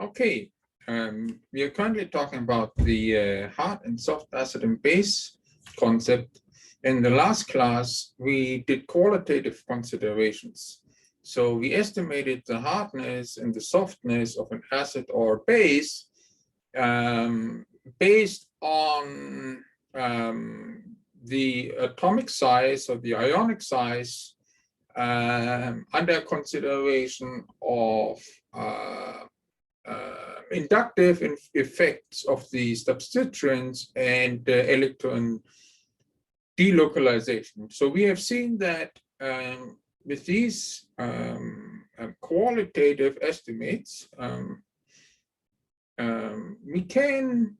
Okay, we are currently talking about the hard and soft acid and base concept. In the last class, we did qualitative considerations. So we estimated the hardness and the softness of an acid or base based on the atomic size or the ionic size under consideration of inductive effects of the substituents and electron delocalization. So we have seen that with these qualitative estimates, we can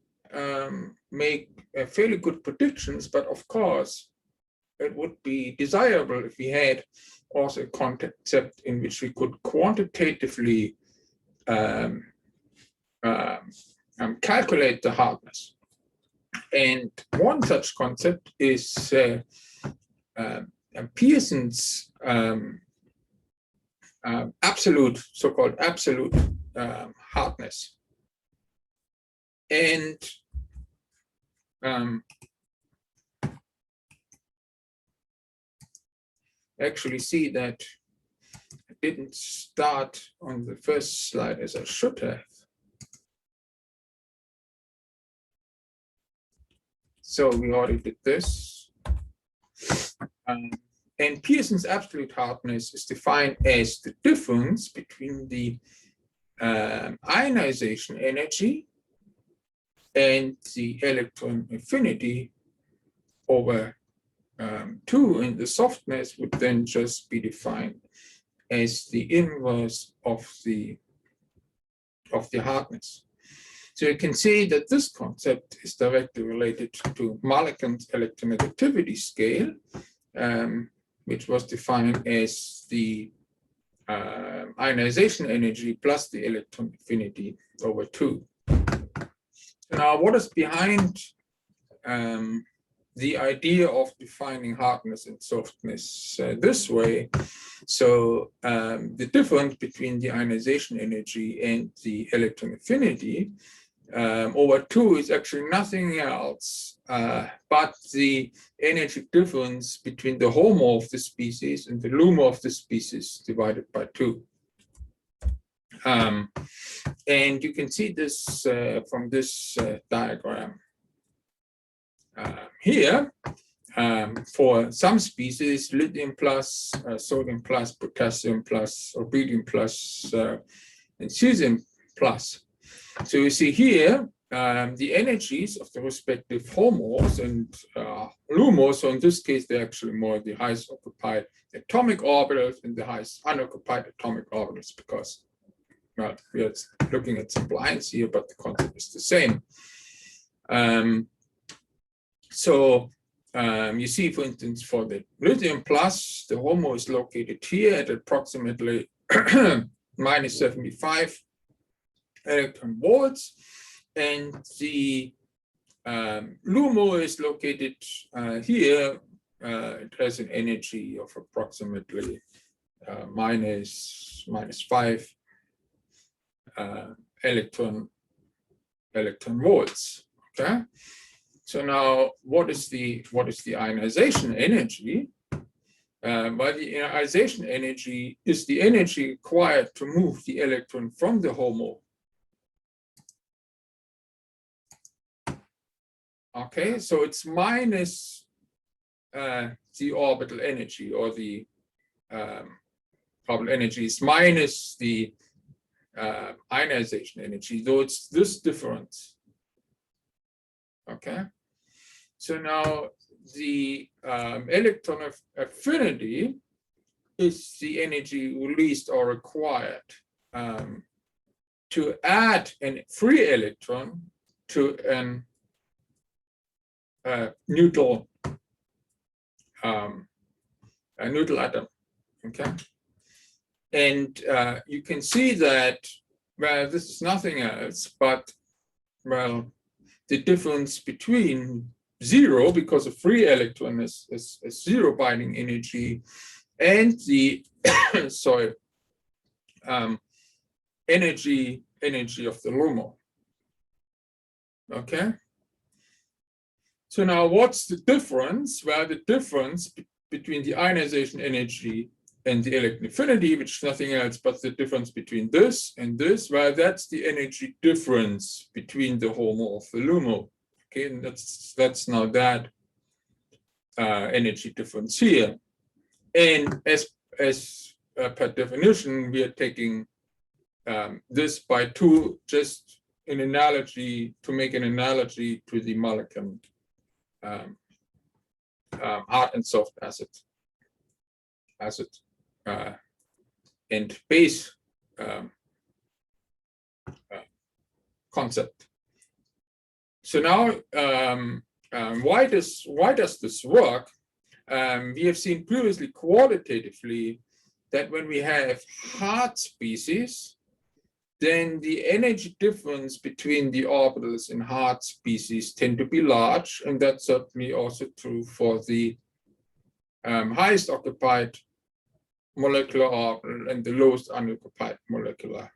make fairly good predictions, but of course, it would be desirable if we had also a concept in which we could quantitatively calculate the hardness. And one such concept is Pearson's absolute, so-called absolute hardness. And actually see that I didn't start on the first slide as I should have. So we already did this. And Pearson's absolute hardness is defined as the difference between the ionization energy and the electron affinity over 2, and the softness would then just be defined as the inverse of the hardness. So you can see that this concept is directly related to Mulliken's electronegativity scale, which was defined as the ionization energy plus the electron affinity over 2. So now, what is behind the idea of defining hardness and softness this way? So the difference between the ionization energy and the electron affinity over 2 is actually nothing else but the energy difference between the HOMO of the species and the LUMO of the species divided by 2. And you can see this from this diagram here. For some species, lithium plus, sodium plus, potassium plus, rubidium plus, and cesium plus. So you see here the energies of the respective HOMOs and LUMOs. So in this case, they're actually more the highest occupied atomic orbitals and the highest unoccupied atomic orbitals, because, well, we are looking at some blinds here, but the concept is the same. You see, for instance, for the lithium plus, the HOMO is located here at approximately minus 75 electron volts, and the LUMO is located here. It has an energy of approximately minus 5 electron volts. Okay. So now, what is the ionization energy? Well, the ionization energy is the energy required to move the electron from the HOMO. Okay, so it's minus the orbital energy, or the orbital energy is minus the ionization energy, though it's this difference. Okay, so now the electron affinity is the energy released or required to add a free electron to an neutral atom. Okay, and you can see that, well, this is nothing else but, well, the difference between 0, because a free electron is 0 binding energy, and the energy energy of the LUMO. Okay. So now what's the difference? Well, the difference between the ionization energy and the electron affinity, which is nothing else but the difference between this and this, well, that's the energy difference between the HOMO of the LUMO. Okay, and that's now that energy difference here. And as per definition, we are taking this by 2, just an analogy, to make an analogy to the molecule hard and soft acid and base concept. So now, why does this work? We have seen previously qualitatively that when we have hard species, then the energy difference between the orbitals in hard species tend to be large, and that's certainly also true for the highest occupied molecular orbital and the lowest unoccupied molecular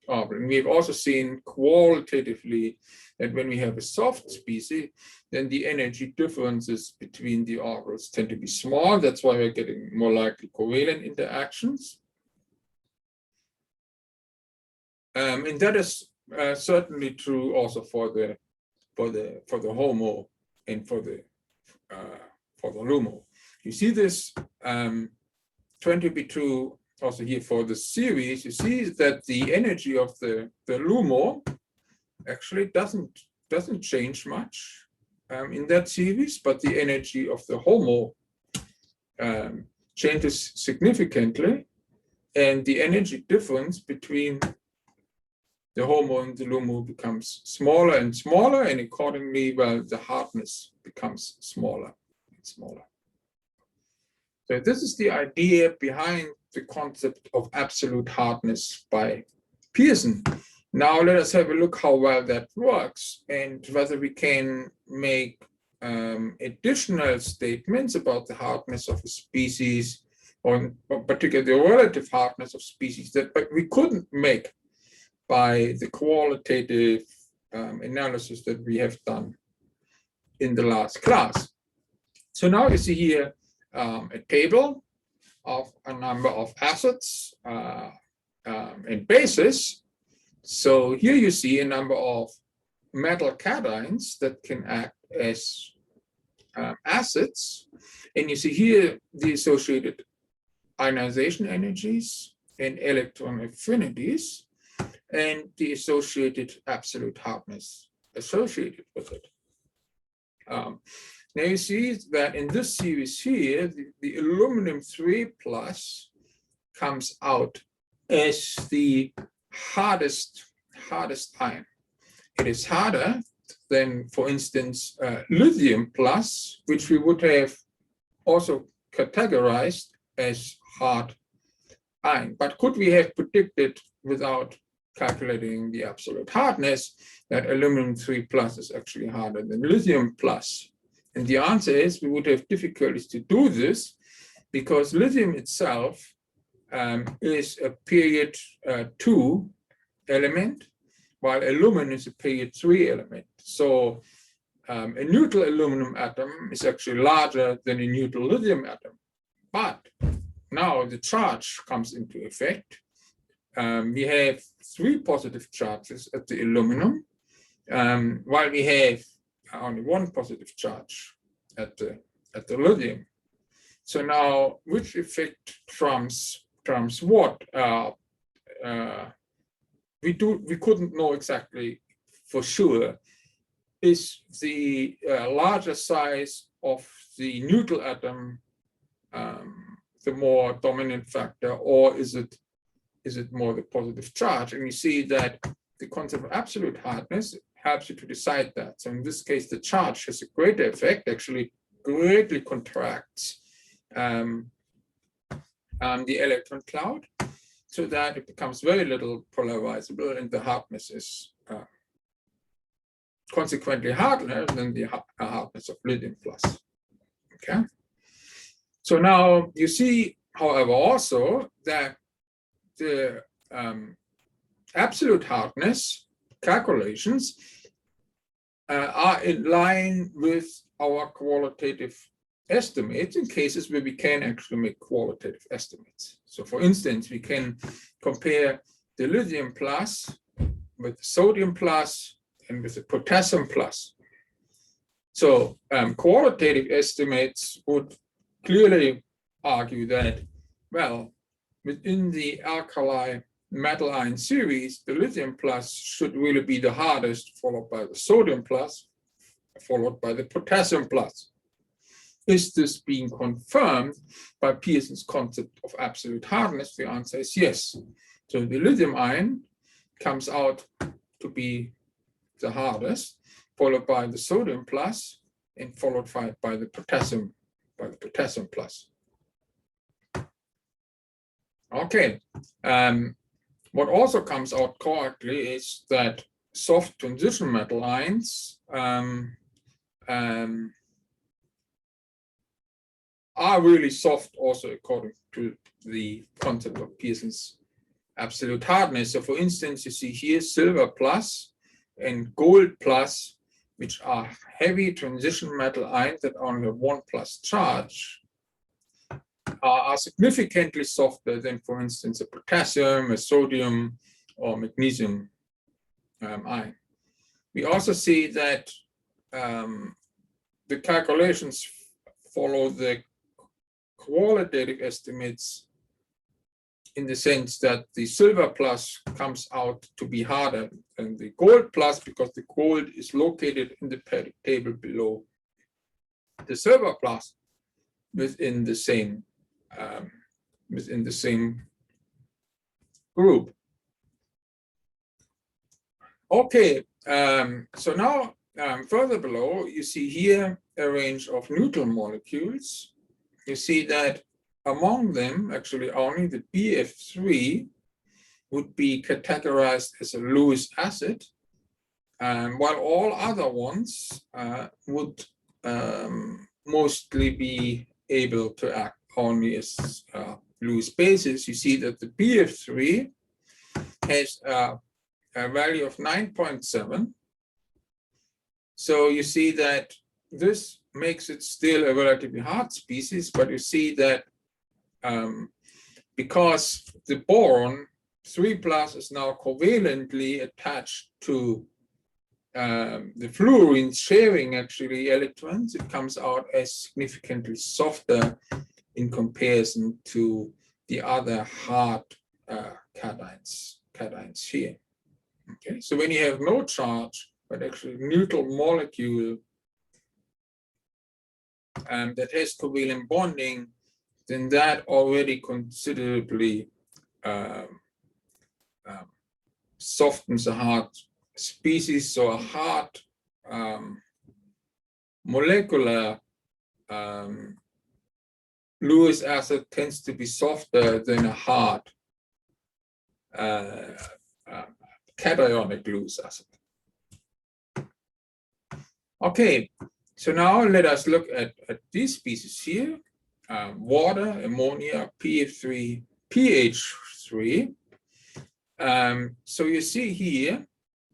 orbital. And we've also seen qualitatively that when we have a soft species, then the energy differences between the orbitals tend to be small. That's why we're getting more likely covalent interactions. And that is certainly true also for the HOMO and for the LUMO. You see this 20p2 also here for the series. You see that the energy of the LUMO actually doesn't change much in that series, but the energy of the HOMO changes significantly, and the energy difference between the HOMO and the LUMO becomes smaller and smaller, and accordingly, well, the hardness becomes smaller and smaller. So this is the idea behind the concept of absolute hardness by Pearson. Now let us have a look how well that works and whether we can make additional statements about the hardness of a species, or particularly the relative hardness of species, that we couldn't make by the qualitative analysis that we have done in the last class. So now you see here a table of a number of acids and bases. So here you see a number of metal cations that can act as acids, and you see here the associated ionization energies and electron affinities, and the associated absolute hardness associated with it. Now you see that in this series here, the aluminum 3+ comes out as the hardest ion. It is harder than, for instance, lithium+, which we would have also categorized as hard ion. But could we have predicted without calculating the absolute hardness that aluminum 3+ is actually harder than lithium+? And the answer is we would have difficulties to do this because lithium itself is a period 2 element, while aluminum is a period 3 element. So a neutral aluminum atom is actually larger than a neutral lithium atom. But now the charge comes into effect. We have 3 positive charges at the aluminum, while we have only 1 positive charge at the lithium. So now, which effect trumps what? We couldn't know exactly for sure. Is the larger size of the neutral atom the more dominant factor, or is it more the positive charge? And you see that the concept of absolute hardness helps you to decide that. So in this case, the charge has a greater effect, actually greatly contracts the electron cloud, so that it becomes very little polarizable, and the hardness is consequently harder than the hardness of lithium+. Okay. So now you see, however, also that the absolute hardness calculations are in line with our qualitative estimates in cases where we can actually make qualitative estimates. So for instance, we can compare the lithium plus with the sodium plus and with the potassium plus. So qualitative estimates would clearly argue that, well, within the alkali metal ion series, the lithium plus should really be the hardest, followed by the sodium plus, followed by the potassium plus. Is this being confirmed by Pearson's concept of absolute hardness? The answer is yes. So the lithium ion comes out to be the hardest, followed by the sodium plus, and followed by the potassium plus. Okay. What also comes out correctly is that soft transition metal ions are really soft also according to the concept of Pearson's absolute hardness. So for instance, you see here silver plus and gold plus, which are heavy transition metal ions that only have 1 plus charge, are significantly softer than, for instance, a potassium, a sodium, or magnesium ion. We also see that the calculations follow the qualitative estimates in the sense that the silver plus comes out to be harder than the gold plus because the gold is located in the periodic table below the silver plus within the same group. Okay, so now further below, you see here a range of neutral molecules. You see that among them, actually only the BF3 would be categorized as a Lewis acid, while all other ones would mostly be able to act only as Lewis bases. You see that the BF3 has a value of 9.7. So you see that this makes it still a relatively hard species, but you see that because the boron 3 plus is now covalently attached to the fluorines sharing actually electrons, it comes out as significantly softer in comparison to the other hard cations here. Okay, so when you have no charge, but actually neutral molecule that has covalent bonding, then that already considerably softens a hard species. So a hard molecular Lewis acid tends to be softer than a hard cationic Lewis acid. Okay, so now let us look at these species here. Water, ammonia, PF3, pH3. So you see here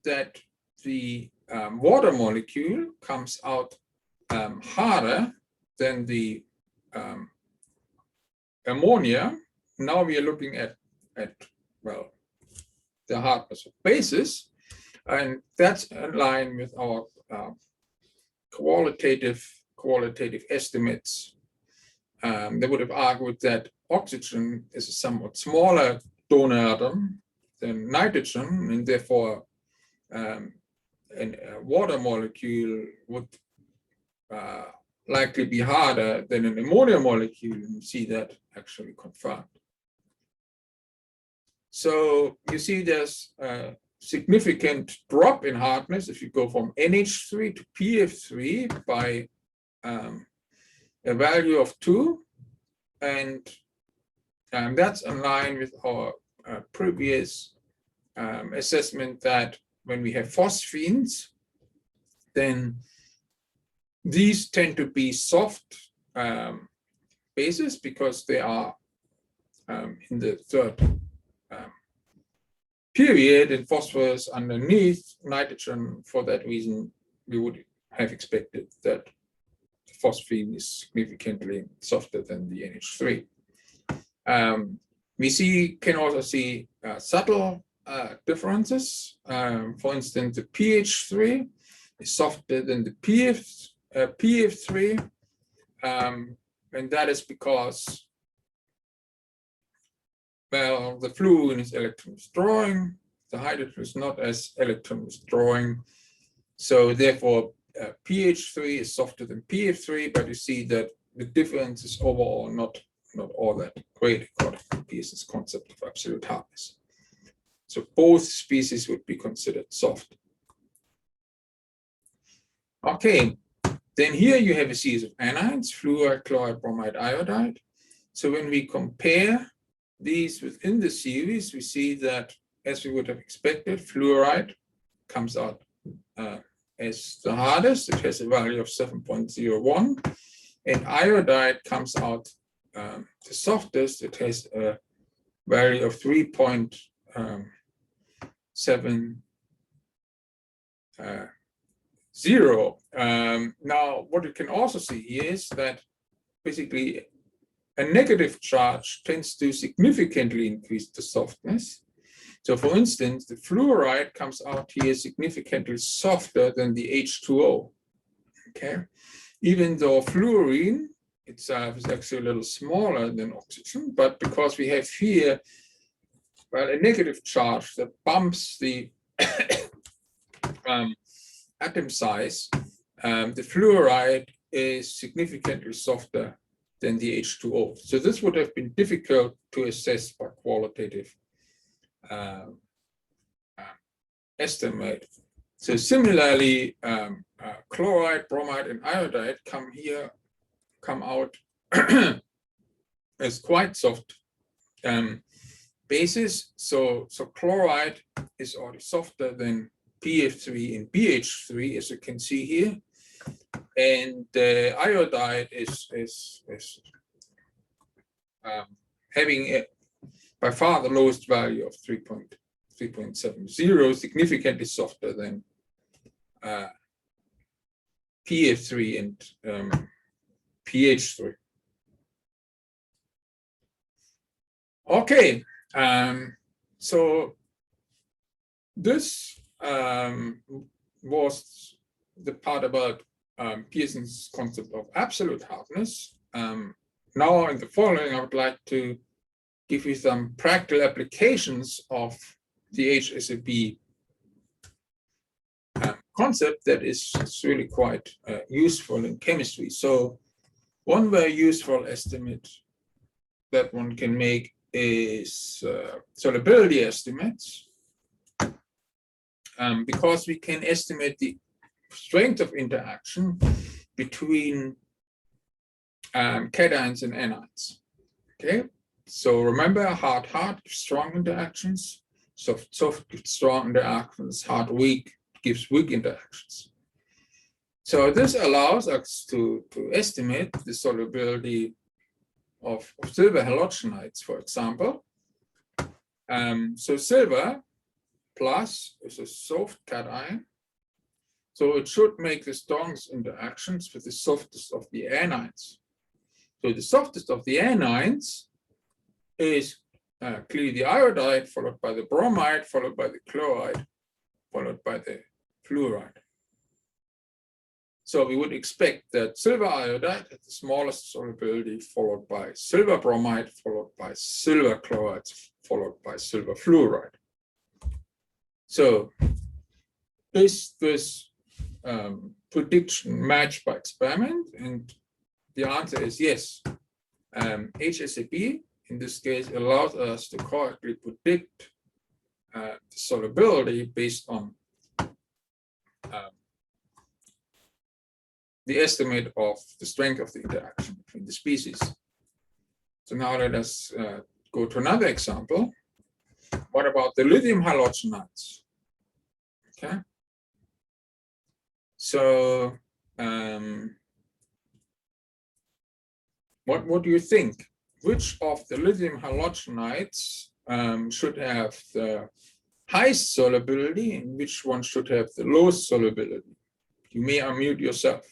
that the water molecule comes out harder than the ammonia. Now we are looking at well, the hardness of bases, and that's in line with our qualitative estimates. They would have argued that oxygen is a somewhat smaller donor atom than nitrogen, and therefore a water molecule would likely be harder than an ammonia molecule, and you see that actually confirmed. So you see there's a significant drop in hardness if you go from NH3 to PF3 by a value of 2, and that's in line with our previous assessment that when we have phosphines, then these tend to be soft bases because they are in the third period, and phosphorus underneath nitrogen. For that reason, we would have expected that the phosphine is significantly softer than the NH3. We can also see subtle differences. For instance, the pH3 is softer than the PF3, and that is because, well, the fluorine is electron withdrawing, the hydrogen is not as electron withdrawing, so therefore pH3 is softer than PF3, but you see that the difference is overall not all that great according to Pearson's concept of absolute hardness. So both species would be considered soft. Okay, then here you have a series of anions, fluoride, chloride, bromide, iodide. So when we compare these within the series, we see that, as we would have expected, fluoride comes out as the hardest. It has a value of 7.01, and iodide comes out the softest. It has a value of 3.70. Now, what you can also see here is that basically a negative charge tends to significantly increase the softness. So for instance, the fluoride comes out here significantly softer than the H2O. Okay, even though fluorine itself is actually a little smaller than oxygen, but because we have here, well, a negative charge that bumps the atom size, the fluoride is significantly softer than the H2O. So this would have been difficult to assess by qualitative estimate. So similarly, chloride, bromide, and iodide come out as quite soft bases. So chloride is already softer than PF3 and BH3, as you can see here, and iodide is having by far the lowest value of 3.70, significantly softer than PF3 and PH3. Okay, so this was the part about Pearson's concept of absolute hardness. Now, in the following, I would like to give you some practical applications of the HSAB concept that is really quite useful in chemistry. So one very useful estimate that one can make is solubility estimates, because we can estimate the strength of interaction between cations and anions. Okay, so remember, hard strong interactions, soft strong interactions, hard weak gives weak interactions. So this allows us to estimate the solubility of silver halogenides, for example. So silver plus is a soft cation, so it should make the strongest interactions with the softest of the anions. So the softest of the anions is clearly the iodide, followed by the bromide, followed by the chloride, followed by the fluoride. So we would expect that silver iodide has the smallest solubility, followed by silver bromide, followed by silver chloride, followed by silver fluoride. So is this prediction matched by experiment? And the answer is yes. HSAB, in this case, allows us to correctly predict the solubility based on the estimate of the strength of the interaction between the species. So now let us go to another example. What about the lithium halogenides? Okay. So what do you think? Which of the lithium halogenides should have the highest solubility and which one should have the lowest solubility. You may unmute yourself.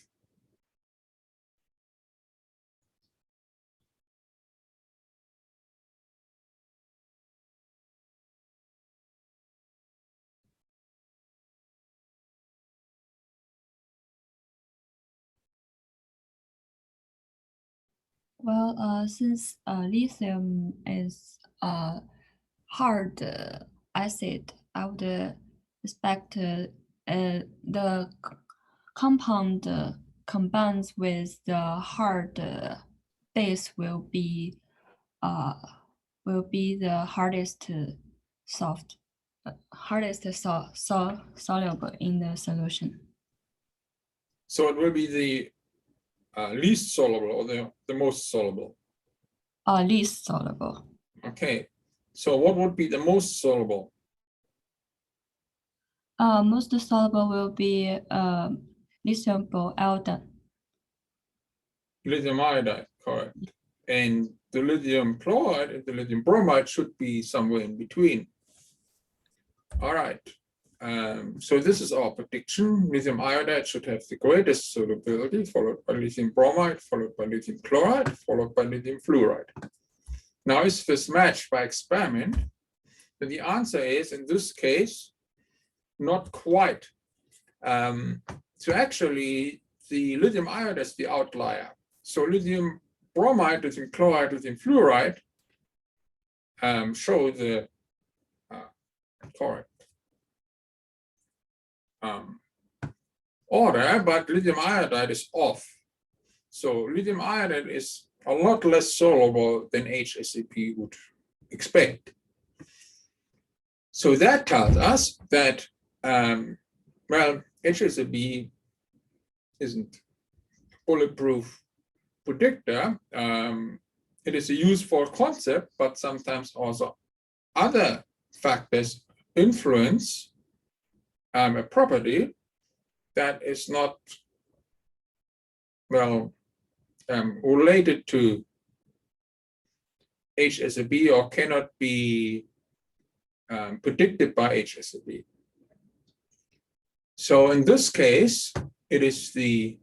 Well, since lithium is a hard acid, I would expect the compound combines with the hard base will be the hardest soluble in the solution. So it will be the least soluble or the most soluble? Least soluble. Okay, so what would be the most soluble? Most soluble will be lithium iodide. Lithium iodide, correct. And the lithium chloride and the lithium bromide should be somewhere in between. All right. So this is our prediction. Lithium iodide should have the greatest solubility, followed by lithium bromide, followed by lithium chloride, followed by lithium fluoride. Now, is this matched by experiment? And the answer is, in this case, not quite. So actually, the lithium iodide is the outlier. So lithium bromide, lithium chloride, lithium fluoride show the correct order, but lithium iodide is off. So lithium iodide is a lot less soluble than HSAB would expect. So that tells us that, well, HSAB isn't a bulletproof predictor. It is a useful concept, but sometimes also other factors influence a property that is not, well, related to HSAB or cannot be predicted by HSAB. So in this case, it is the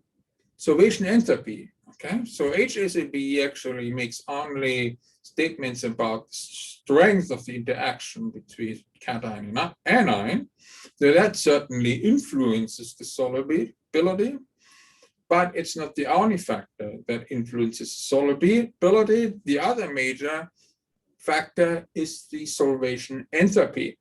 solvation enthalpy. Okay, so HSAB actually makes only statements about the strength of the interaction between cation and anion. So that certainly influences the solubility, but it's not the only factor that influences solubility. The other major factor is the solvation enthalpy.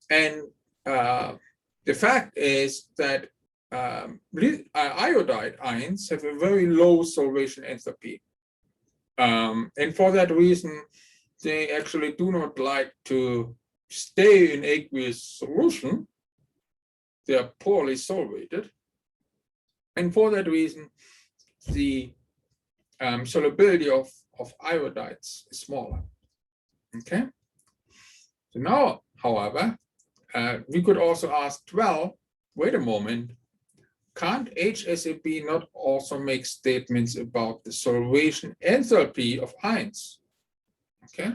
And the fact is that iodide ions have a very low solvation enthalpy. And for that reason, they actually do not like to stay in aqueous solution. They are poorly solvated. And for that reason, the solubility of iodides is smaller. Okay. So now, however, we could also ask, well, wait a moment, can't HSAB not also make statements about the solvation enthalpy of ions? Okay,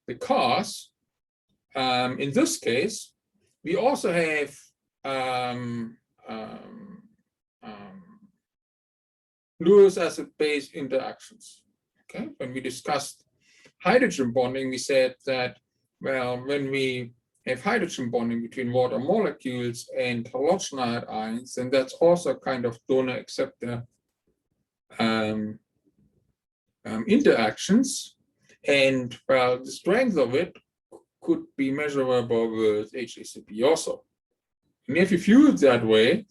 because in this case, we also have Lewis acid-base interactions. Okay, when we discussed hydrogen bonding, we said that, well, when we have hydrogen bonding between water molecules and halogenide ions, and that's also kind of donor-acceptor interactions. And well, the strength of it could be measurable with HSAB also. And if you view it that way,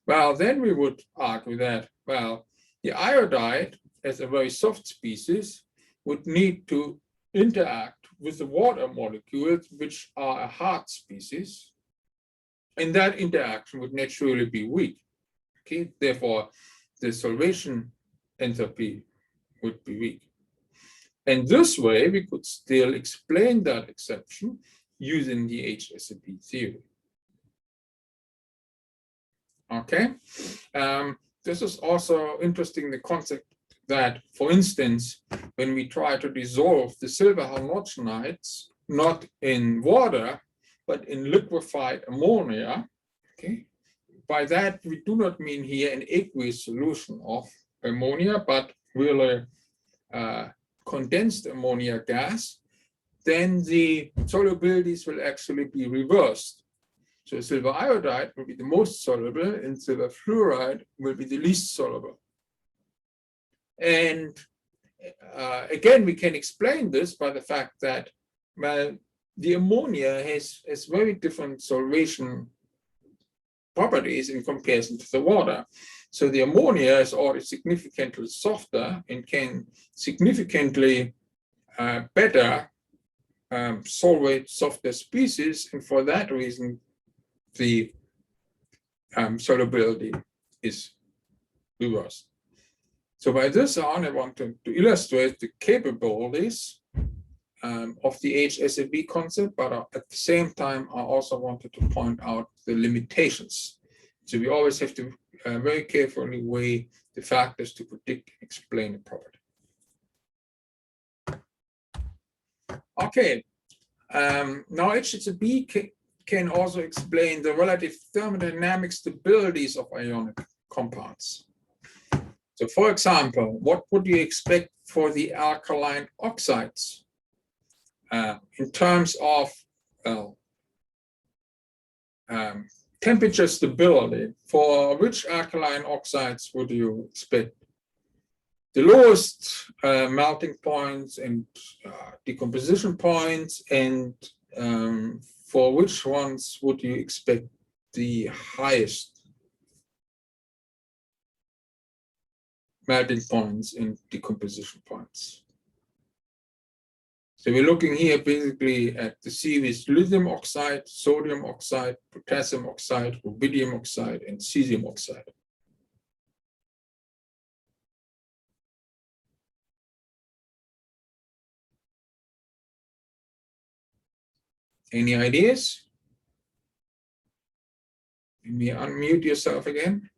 well, then we would argue that, well, the iodide, as a very soft species, would need to interact with the water molecules, which are a hard species, and that interaction would naturally be weak. Okay, therefore, the solvation enthalpy would be weak. And this way, we could still explain that exception using the HSAB theory. Okay, this is also interesting, the concept that, for instance, when we try to dissolve the silver halogenides, not in water, but in liquefied ammonia, okay, by that we do not mean here an aqueous solution of ammonia, but really condensed ammonia gas, then the solubilities will actually be reversed. So silver iodide will be the most soluble and silver fluoride will be the least soluble. And again, we can explain this by the fact that, well, the ammonia has very different solvation properties in comparison to the water. So the ammonia is already significantly softer and can significantly better solvate softer species, and for that reason, the solubility is reversed. So by this on, I want to illustrate the capabilities of the HSAB concept, but at the same time, I also wanted to point out the limitations. So we always have to very carefully weigh the factors to predict and explain a property. Okay, now HSAB can also explain the relative thermodynamic stabilities of ionic compounds. So for example, what would you expect for the alkaline oxides in terms of temperature stability? For which alkaline oxides would you expect the lowest melting points and decomposition points, and for which ones would you expect the highest melting points and decomposition points? So we're looking here basically at the series lithium oxide, sodium oxide, potassium oxide, rubidium oxide, and cesium oxide. Any ideas? You may unmute yourself again.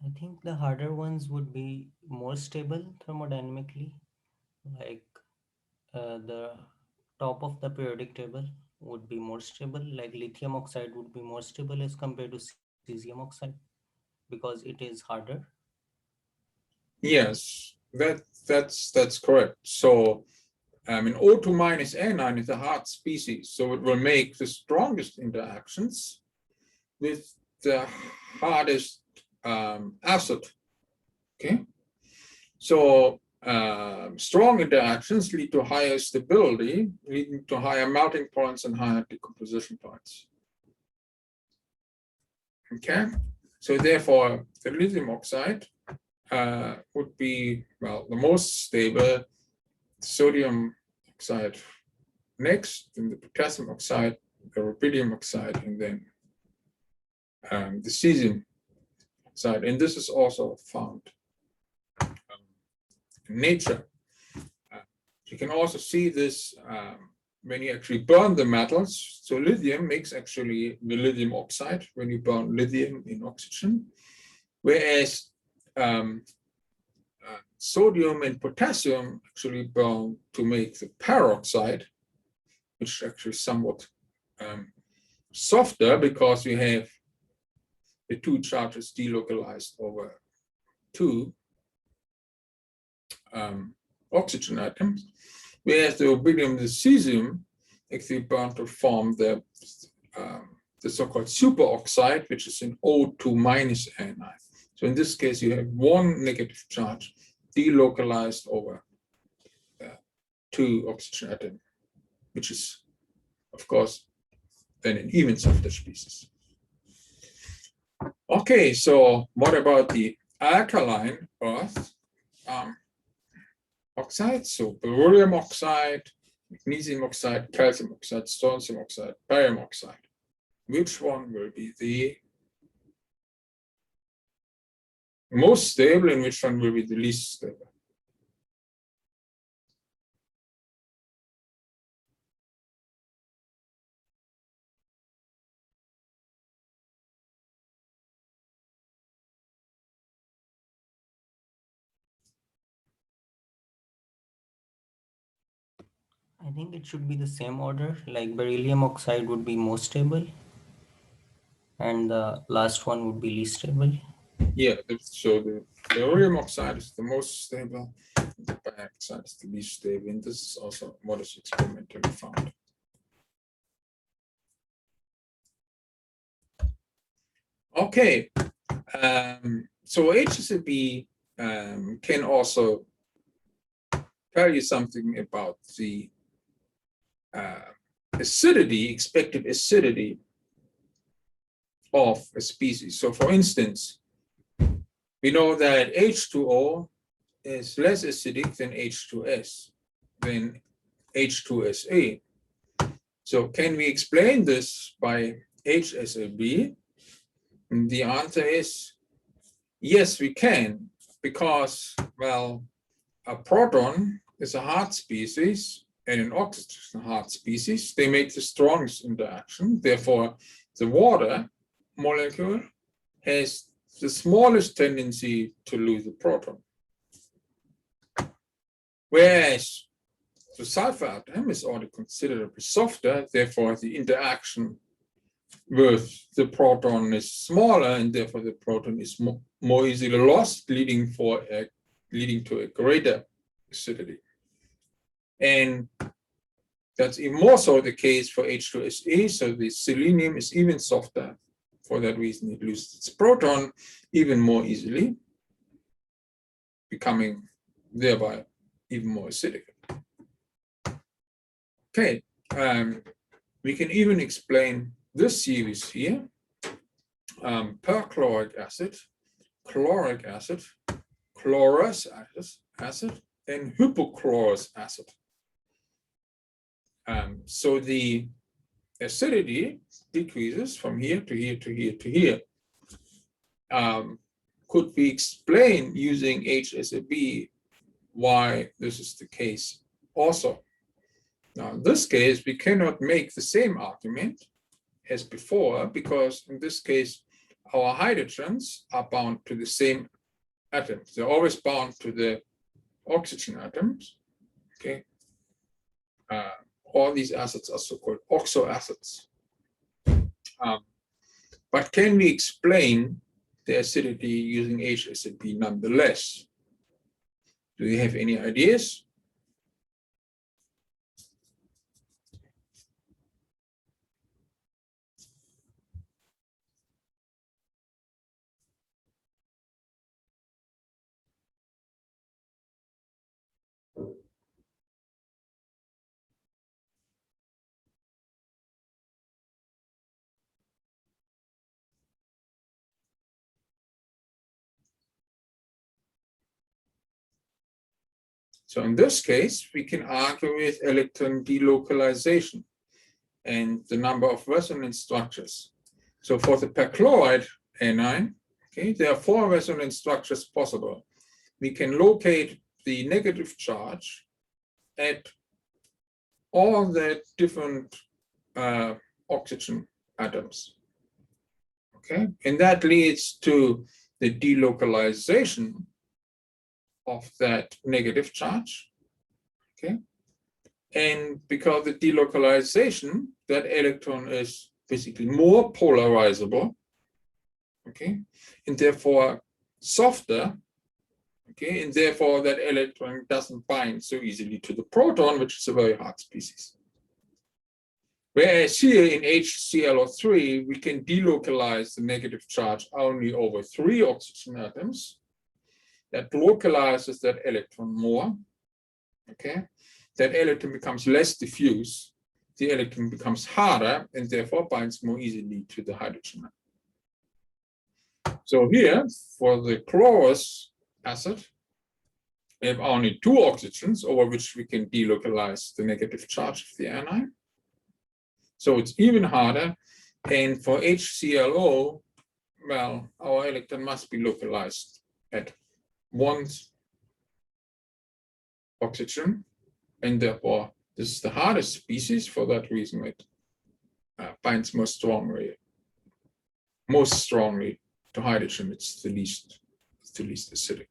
I think the harder ones would be more stable thermodynamically, like the top of the periodic table would be more stable, like lithium oxide would be more stable as compared to cesium oxide because it is harder. Yes, that's correct. So O2 minus anion is a hard species, so it will make the strongest interactions with the hardest acid. Okay, so strong interactions lead to higher stability, leading to higher melting points and higher decomposition points. Okay, so therefore the lithium oxide would be, well, the most stable, sodium oxide next, then the potassium oxide, the rubidium oxide, and then the cesium oxide. And this is also found in nature. You can also see this when you actually burn the metals. So lithium makes actually the lithium oxide when you burn lithium in oxygen, whereas sodium and potassium actually burn to make the peroxide, which is actually somewhat softer because you have the two charges delocalized over two oxygen atoms, whereas the rubidium and the cesium actually burn to form the so-called superoxide, which is an O2 minus anion. So in this case, you have one negative charge delocalized over two oxygen atoms, which is, of course, then an even softer species. Okay, so what about the alkaline earth oxides? So beryllium oxide, magnesium oxide, calcium oxide, strontium oxide, barium oxide. Which one will be the most stable and which one will be the least stable? I think it should be the same order, like beryllium oxide would be most stable and the last one would be least stable. Yeah, so the beryllium oxide is the most stable, the bioxide is the least stable, and this is also what is experimentally found. Okay, so HSAB can also tell you something about the acidity, expected acidity of a species. So for instance, we know that H2O is less acidic than H2S, than H2SA. So can we explain this by HSAB? And the answer is yes, we can, because, well, a proton is a hard species and an oxygen is a hard species. They make the strongest interaction. Therefore, the water molecule has the smallest tendency to lose a proton. Whereas the sulfur atom is already considerably softer, therefore the interaction with the proton is smaller, and therefore the proton is more easily lost, leading to a greater acidity. And that's even more so the case for H2SA, so the selenium is even softer. For that reason, it loses its proton even more easily, becoming thereby even more acidic. Okay, we can even explain this series here. Perchloric acid, chloric acid, chlorous acid, and hypochlorous acid. So the acidity decreases from here to here to here to here. Could we explain using HSAB why this is the case also? Now, in this case, we cannot make the same argument as before, because in this case, our hydrogens are bound to the same atoms. They're always bound to the oxygen atoms. Okay. All these acids are so-called oxoacids. But can we explain the acidity using HSAB nonetheless? Do you have any ideas? So in this case, we can argue with electron delocalization and the number of resonance structures. So for the perchloride anion, okay, there are 4 resonance structures possible. We can locate the negative charge at all the different oxygen atoms. Okay, and that leads to the delocalization of that negative charge. Okay, and because the delocalization, that electron is basically more polarizable. Okay, and therefore softer. Okay, and therefore that electron doesn't bind so easily to the proton, which is a very hard species. Whereas here in HClO3, we can delocalize the negative charge only over 3 oxygen atoms. That localizes that electron more. Okay, that electron becomes less diffuse. The electron becomes harder and therefore binds more easily to the hydrogen. So here, for the chlorous acid, we have only 2 oxygens over which we can delocalize the negative charge of the anion. So it's even harder. And for HClO, well, our electron must be localized at 1 oxygen. And therefore, this is the hardest species. For that reason, it binds most strongly to hydrogen. It's the least acidic.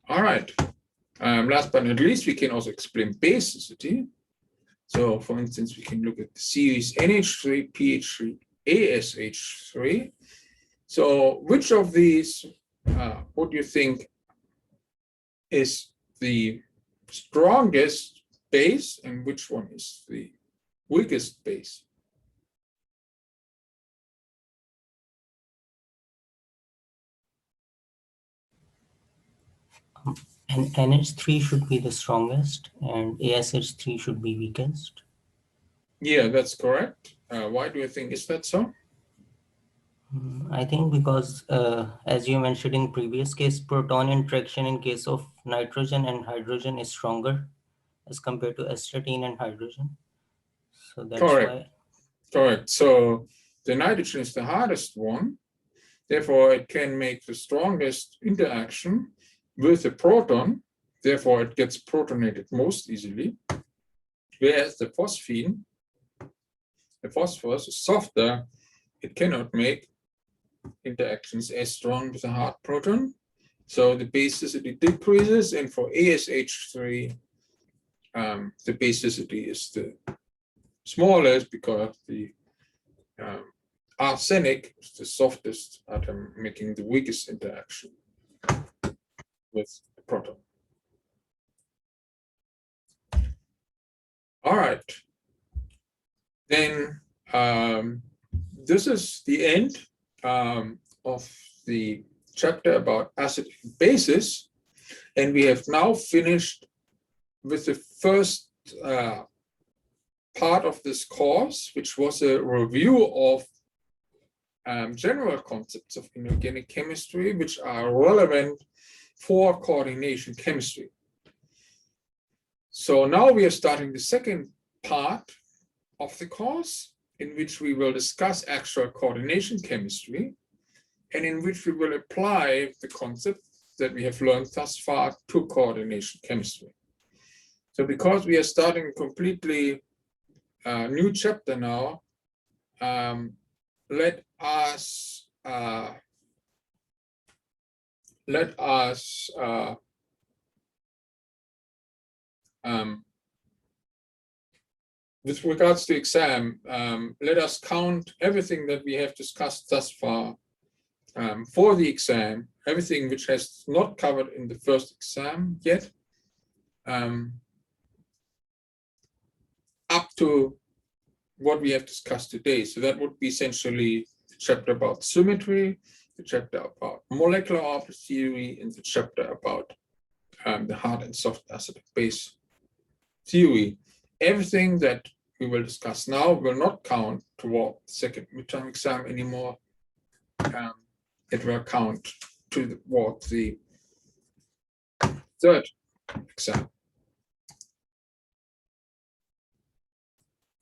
All right. Last but not least, we can also explain basicity. So for instance, we can look at the series NH3, PH3, ASH3. So which of these, what do you think is the strongest base and which one is the weakest base? And NH3 should be the strongest and ASH3 should be weakest. Yeah, that's correct. Why do you think is that so? I think because, as you mentioned in previous case, proton interaction in case of nitrogen and hydrogen is stronger as compared to astatine and hydrogen. So that's Correct. why. Correct. So the nitrogen is the hardest one. Therefore, it can make the strongest interaction with the proton. Therefore, it gets protonated most easily. Whereas the phosphine, the phosphorus, is softer. It cannot make interactions as strong with a hard proton. So the basicity decreases. And for ASH3, the basicity is the smallest because the arsenic is the softest atom, making the weakest interaction with the proton. All right. Then this is the end of the chapter about acid and bases. And we have now finished with the first part of this course, which was a review of general concepts of inorganic chemistry, which are relevant for coordination chemistry. So now we are starting the second part of the course, in which we will discuss actual coordination chemistry, and in which we will apply the concepts that we have learned thus far to coordination chemistry. So because we are starting a completely new chapter now, let us with regards to exam, let us count everything that we have discussed thus far for the exam, everything which has not covered in the first exam yet, up to what we have discussed today. So that would be essentially the chapter about symmetry, the chapter about molecular order theory, and the chapter about the hard and soft acid base theory. Everything that we will discuss now will not count toward the second midterm exam anymore. It will count toward the third exam.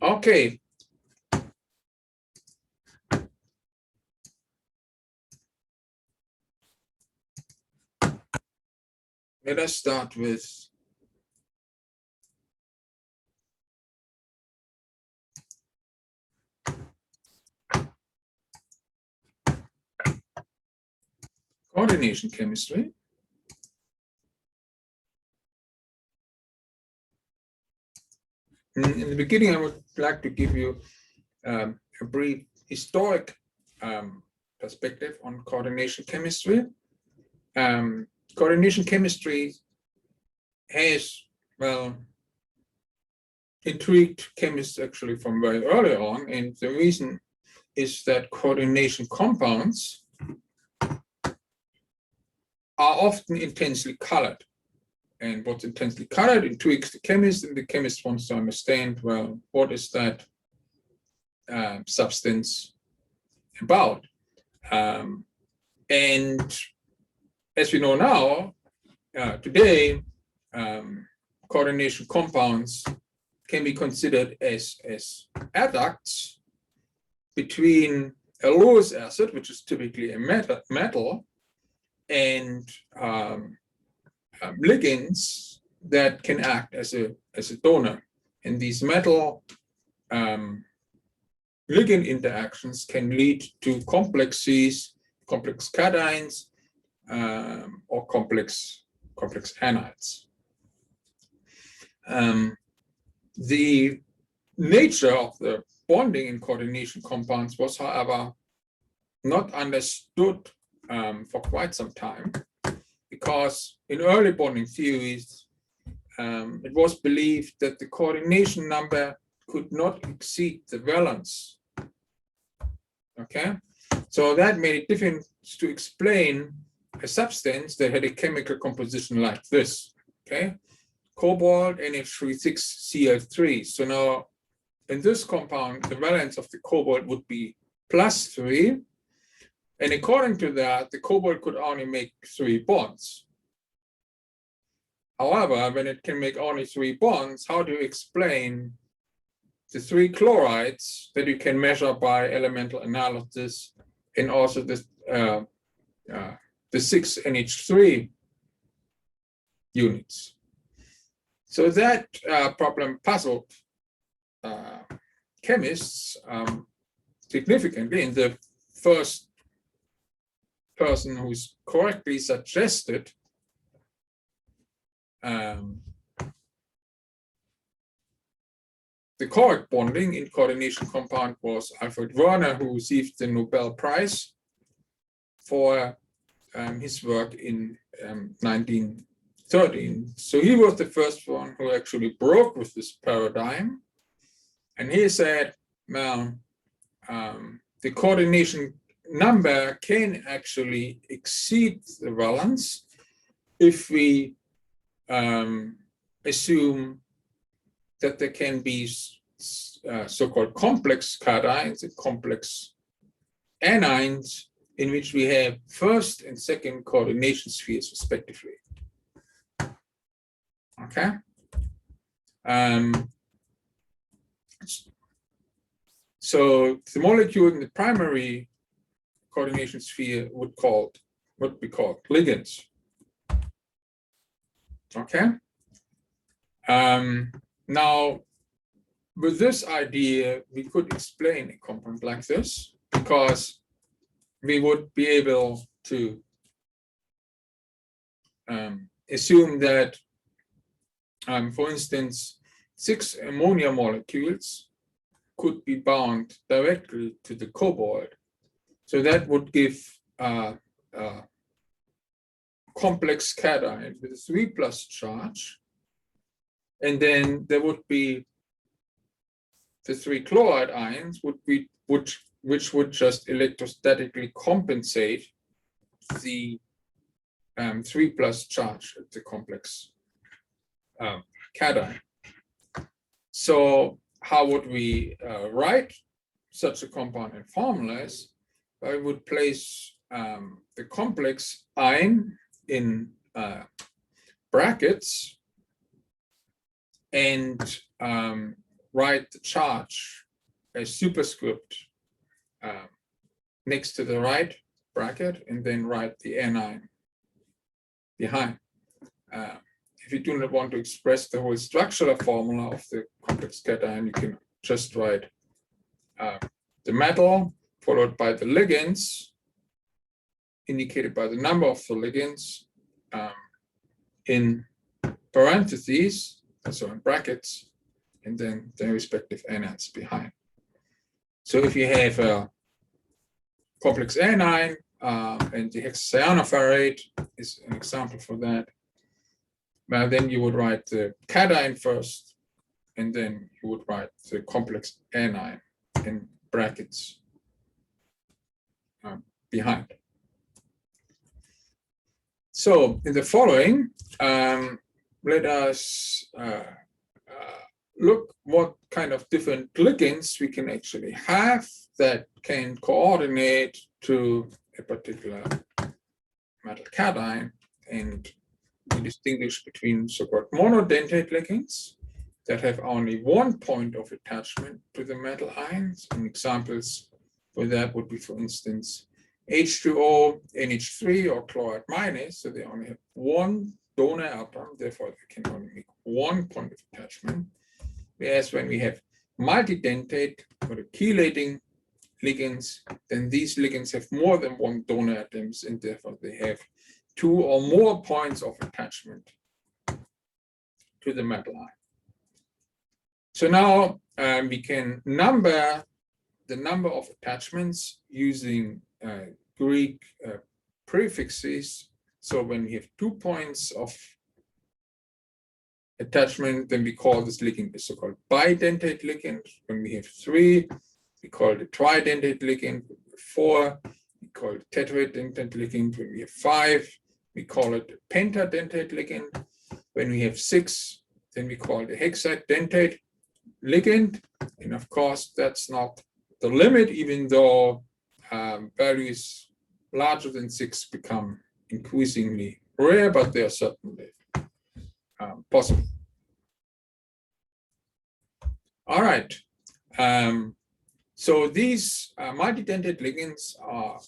Okay. Let us start with coordination chemistry. In the beginning, I would like to give you a brief historic perspective on coordination chemistry. Coordination chemistry has, well, intrigued chemists actually from very early on, and the reason is that coordination compounds are often intensely colored. And what's intensely colored intrigues the chemist, and the chemist wants to understand, well, what is that substance about? And as we know now, today, coordination compounds can be considered as adducts between a Lewis acid, which is typically a metal, and ligands that can act as a donor. And these metal ligand interactions can lead to complexes, complex cations, or complex anides. The nature of the bonding and coordination compounds was, however, not understood for quite some time, because in early bonding theories, it was believed that the coordination number could not exceed the valence. Okay, so that made it difficult to explain a substance that had a chemical composition like this. Okay, cobalt NH36Cl3. So now in this compound, the valence of the cobalt would be +3. And according to that, the cobalt could only make 3 bonds. However, when it can make only 3 bonds, how do you explain the 3 chlorides that you can measure by elemental analysis, and also the 6 NH3 units? So that problem puzzled chemists significantly, and the first person who's correctly suggested the correct bonding in coordination compound was Alfred Werner, who received the Nobel Prize for his work in 1913. So he was the first one who actually broke with this paradigm. And he said, well, the coordination number can actually exceed the valence if we assume that there can be so-called complex cations and complex anions in which we have first and second coordination spheres respectively. Okay. So the molecule in the primary coordination sphere would be called ligands. Okay. Now, with this idea, we could explain a compound like this, because we would be able to assume that, for instance, 6 ammonia molecules could be bound directly to the cobalt. So that would give complex cation with a 3+ charge. And then there would be the 3 chloride ions which would just electrostatically compensate the 3+ charge at the complex cation. So how would we write such a compound in formulas? I would place the complex ion in brackets and write the charge as superscript next to the right bracket, and then write the anion behind. If you do not want to express the whole structural formula of the complex cation, you can just write the metal followed by the ligands, indicated by the number of the ligands, in parentheses, so in brackets, and then the respective anions behind. So if you have a complex anion, and the hexacyanoferrate is an example for that, well, then you would write the cation first, and then you would write the complex anion in brackets behind. So in the following, let us look what kind of different ligands we can actually have that can coordinate to a particular metal cation, and we distinguish between so-called monodentate ligands that have only one point of attachment to the metal ions. And examples for that would be, for instance, H2O, NH3, or chloride minus. So they only have one donor atom, therefore they can only make one point of attachment. Whereas when we have multidentate or the chelating ligands, then these ligands have more than one donor atoms, and therefore they have 2 or more points of attachment to the metal ion. So now we can number the number of attachments using Greek prefixes. So when we have 2 points of attachment, then we call this ligand the so-called bidentate ligand. When we have 3, we call it a tridentate ligand. 4, we call it tetradentate ligand. When we have 5, we call it a pentadentate ligand. When we have 6, then we call it a hexadentate ligand. And of course, that's not the limit, even though values larger than 6 become increasingly rare, but they are certainly possible. All right. So these multidentate ligands are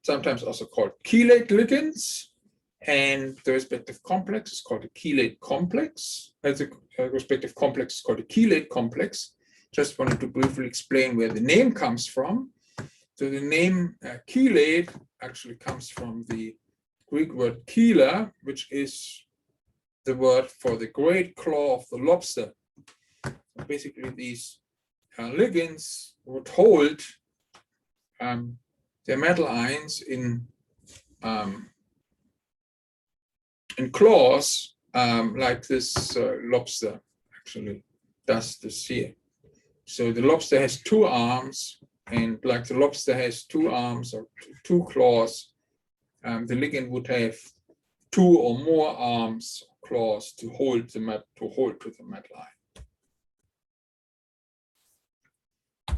sometimes also called chelate ligands, and the respective complex is called a chelate complex. The respective complex is called a chelate complex. Just wanted to briefly explain where the name comes from. So the name chelate actually comes from the Greek word chela, which is the word for the great claw of the lobster. Basically, these ligands would hold their metal ions in claws, like this lobster actually does this here. So the lobster has 2 arms, and like the lobster has 2 arms or 2 claws, the ligand would have 2 or more arms, claws to hold to the metal ion.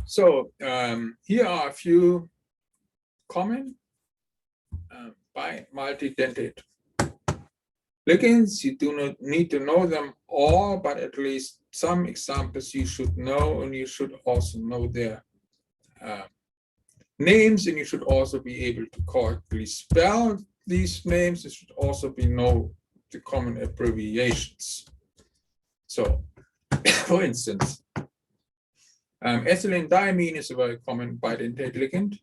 So here are a few common multidentate ligands. You do not need to know them all, but at least some examples you should know, and you should also know their names, and you should also be able to correctly spell these names. You should also know the common abbreviations. So, for instance, ethylene diamine is a very common bidentate ligand.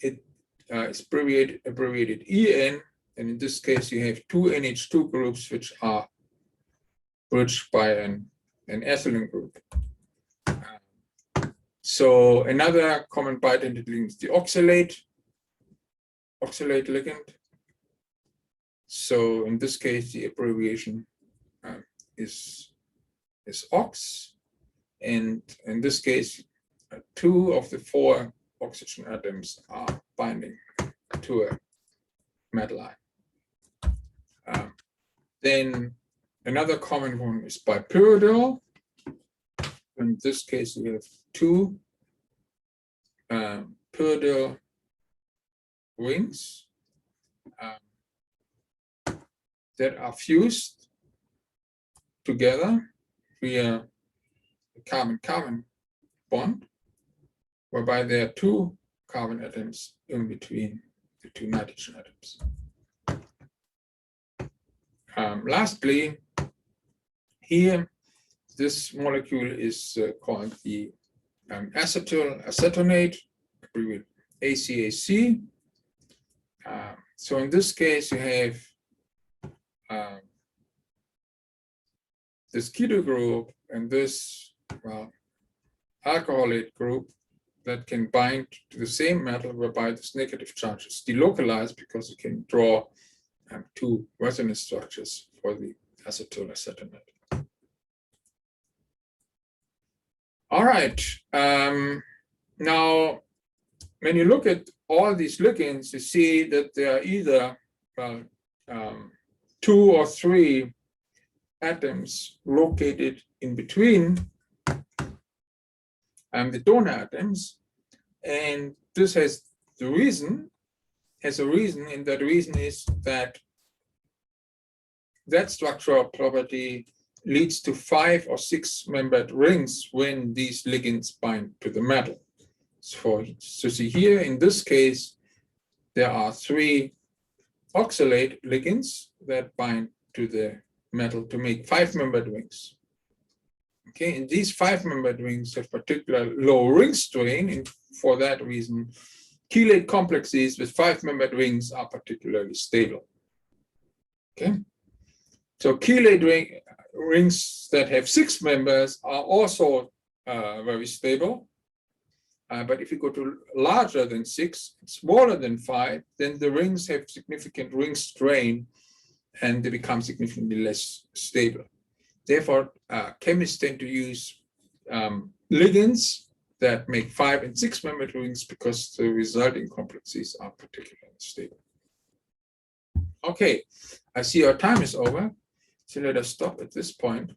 It is abbreviated EN, and in this case you have 2 NH2 groups which are bridged by an ethylene group. So another common bidentate ligand is the oxalate ligand. So in this case the abbreviation is OX, and in this case 2 of the 4 oxygen atoms are binding to a metal ion. Then another common one is bipyridal. In this case, we have 2 pyridyl rings that are fused together via a carbon-carbon bond, whereby there are 2 carbon atoms in between the 2 nitrogen atoms. Lastly, here, this molecule is called the acetyl acetonate, abbreviated ACAC. So in this case, you have this keto group and this alcoholate group that can bind to the same metal, whereby this negative charge is delocalized because you can draw 2 resonance structures for the acetyl acetonate. All right. Now, when you look at all these ligands, you see that there are either 2 or 3 atoms located in between the donor atoms, and this has a reason, and that reason is that that structural property leads to 5 or 6 membered rings when these ligands bind to the metal. So see here, in this case, there are 3 oxalate ligands that bind to the metal to make 5 membered rings. Okay, and these 5 membered rings have particular low ring strain, and for that reason, chelate complexes with 5 membered rings are particularly stable. Okay, so chelate rings that have 6 members are also very stable. But if you go to larger than 6, smaller than 5, then the rings have significant ring strain and they become significantly less stable. Therefore, chemists tend to use ligands that make 5 and 6 membered rings because the resulting complexes are particularly stable. Okay, I see our time is over, so let us stop at this point.